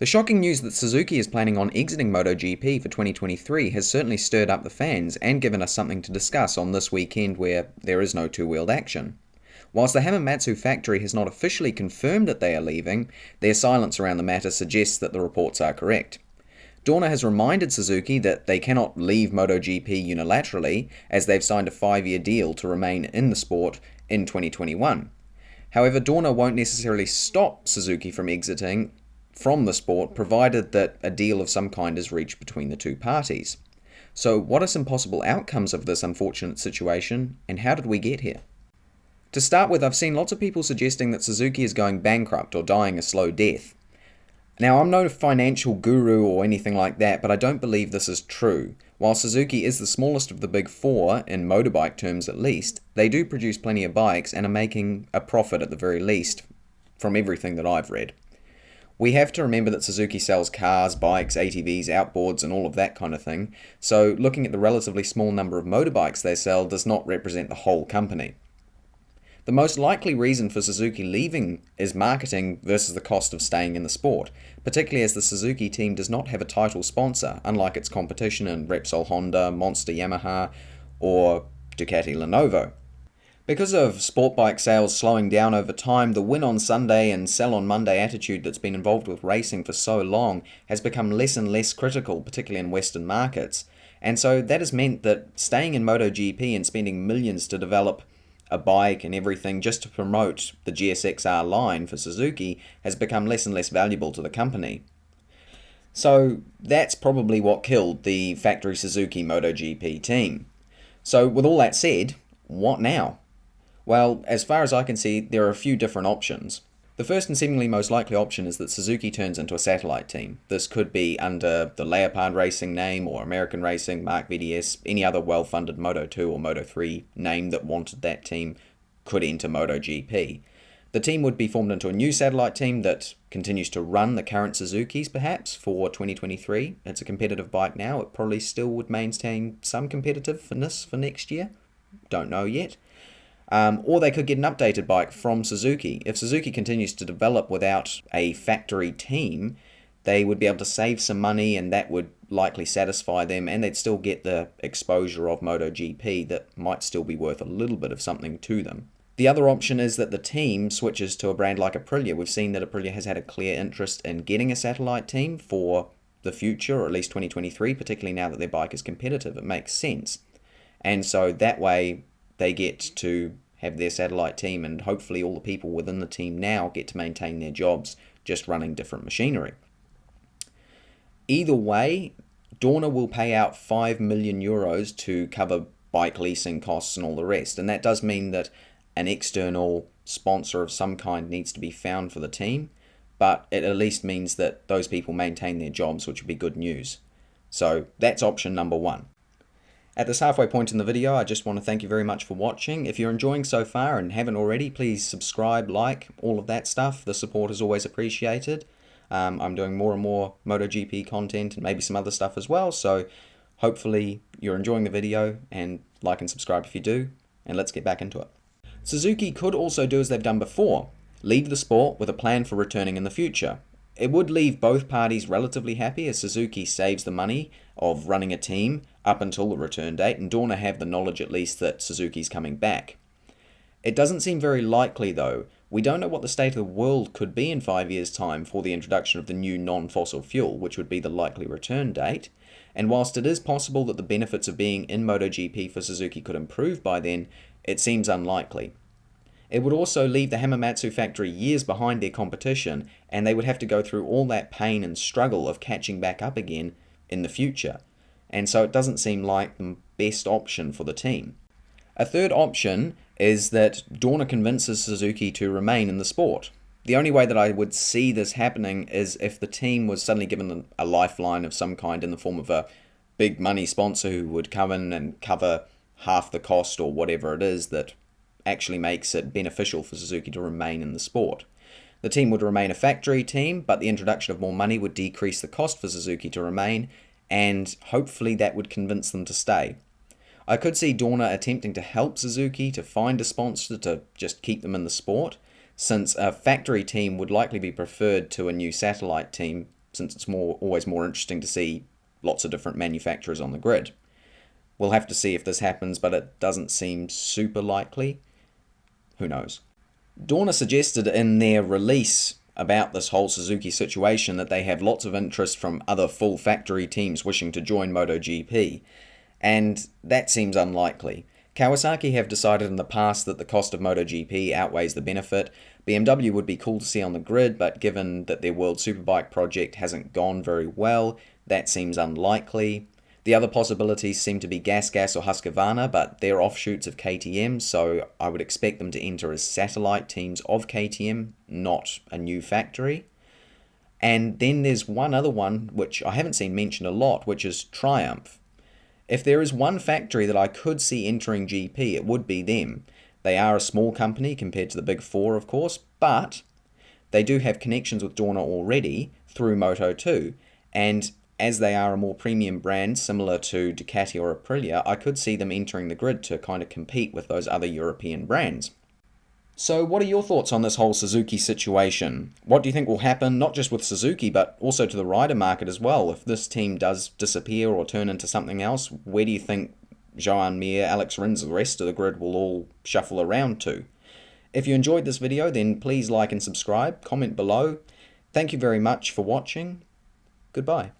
The shocking news that Suzuki is planning on exiting MotoGP for 2023 has certainly stirred up the fans and given us something to discuss on this weekend where there is no two-wheeled action. Whilst the Hamamatsu factory has not officially confirmed that they are leaving, their silence around the matter suggests that the reports are correct. Dorna has reminded Suzuki that they cannot leave MotoGP unilaterally, as they've signed a 5-year deal to remain in the sport in 2021. However, Dorna won't necessarily stop Suzuki from exiting from the sport, provided that a deal of some kind is reached between the two parties. So what are some possible outcomes of this unfortunate situation, and how did we get here? To start with, I've seen lots of people suggesting that Suzuki is going bankrupt or dying a slow death. Now, I'm no financial guru or anything like that, but I don't believe this is true. While Suzuki is the smallest of the big four, in motorbike terms at least, they do produce plenty of bikes and are making a profit at the very least, from everything that I've read. We have to remember that Suzuki sells cars, bikes, ATVs, outboards, and all of that kind of thing, so looking at the relatively small number of motorbikes they sell does not represent the whole company. The most likely reason for Suzuki leaving is marketing versus the cost of staying in the sport, particularly as the Suzuki team does not have a title sponsor, unlike its competition in Repsol Honda, Monster Yamaha, or Ducati Lenovo. Because of sport bike sales slowing down over time, the win on Sunday and sell on Monday attitude that's been involved with racing for so long has become less and less critical, particularly in Western markets. And so that has meant that staying in MotoGP and spending millions to develop a bike and everything just to promote the GSXR line for Suzuki has become less and less valuable to the company. So that's probably what killed the factory Suzuki MotoGP team. So with all that said, what now? Well, as far as I can see, there are a few different options. The first and seemingly most likely option is that Suzuki turns into a satellite team. This could be under the Leopard Racing name, or American Racing, Mark VDS, any other well-funded Moto2 or Moto3 name that wanted that team could enter MotoGP. The team would be formed into a new satellite team that continues to run the current Suzukis, perhaps, for 2023. It's a competitive bike now. It probably still would maintain some competitiveness for next year. Don't know yet. Or they could get an updated bike from Suzuki. If Suzuki continues to develop without a factory team, they would be able to save some money, and that would likely satisfy them, and they'd still get the exposure of MotoGP that might still be worth a little bit of something to them. The other option is that the team switches to a brand like Aprilia. We've seen that Aprilia has had a clear interest in getting a satellite team for the future, or at least 2023, particularly now that their bike is competitive. It makes sense. And so that way they get to have their satellite team, and hopefully all the people within the team now get to maintain their jobs just running different machinery. Either way, Dorna will pay out 5 million euros to cover bike leasing costs and all the rest, and that does mean that an external sponsor of some kind needs to be found for the team, but it at least means that those people maintain their jobs, which would be good news. So that's option number one. At this halfway point in the video, I just want to thank you very much for watching. If you're enjoying so far and haven't already, please subscribe, like, all of that stuff. The support is always appreciated. I'm doing more and more MotoGP content and maybe some other stuff as well, so hopefully you're enjoying the video, and like and subscribe if you do, and let's get back into it. Suzuki could also do as they've done before, leave the sport with a plan for returning in the future. It would leave both parties relatively happy, as Suzuki saves the money of running a team up until the return date, and Dorna have the knowledge at least that Suzuki's coming back. It doesn't seem very likely though. We don't know what the state of the world could be in 5 years' time for the introduction of the new non-fossil fuel, which would be the likely return date, and whilst it is possible that the benefits of being in MotoGP for Suzuki could improve by then, it seems unlikely. It would also leave the Hamamatsu factory years behind their competition, and they would have to go through all that pain and struggle of catching back up again in the future. And so it doesn't seem like the best option for the team. A third option is that Dorna convinces Suzuki to remain in the sport. The only way that I would see this happening is if the team was suddenly given a lifeline of some kind in the form of a big money sponsor who would come in and cover half the cost or whatever it is that actually makes it beneficial for Suzuki to remain in the sport. The team would remain a factory team, but the introduction of more money would decrease the cost for Suzuki to remain, and hopefully that would convince them to stay. I could see Dorna attempting to help Suzuki to find a sponsor to just keep them in the sport, since a factory team would likely be preferred to a new satellite team since it's always more interesting to see lots of different manufacturers on the grid. We'll have to see if this happens, but it doesn't seem super likely. Who knows? Dorna suggested in their release about this whole Suzuki situation that they have lots of interest from other full factory teams wishing to join MotoGP, and that seems unlikely. Kawasaki have decided in the past that the cost of MotoGP outweighs the benefit. BMW would be cool to see on the grid, but given that their World Superbike project hasn't gone very well, that seems unlikely. The other possibilities seem to be Gas or Husqvarna, but they're offshoots of KTM, so I would expect them to enter as satellite teams of KTM, not a new factory. And then there's one other one, which I haven't seen mentioned a lot, which is Triumph. If there is one factory that I could see entering GP, it would be them. They are a small company compared to the big four, of course, but they do have connections with Dorna already through Moto 2, and as they are a more premium brand similar to Ducati or Aprilia, I could see them entering the grid to kind of compete with those other European brands. So what are your thoughts on this whole Suzuki situation? What do you think will happen, not just with Suzuki, but also to the rider market as well? If this team does disappear or turn into something else, where do you think Joan Mir, Alex Rins, the rest of the grid will all shuffle around to? If you enjoyed this video, then please like and subscribe, comment below. Thank you very much for watching. Goodbye.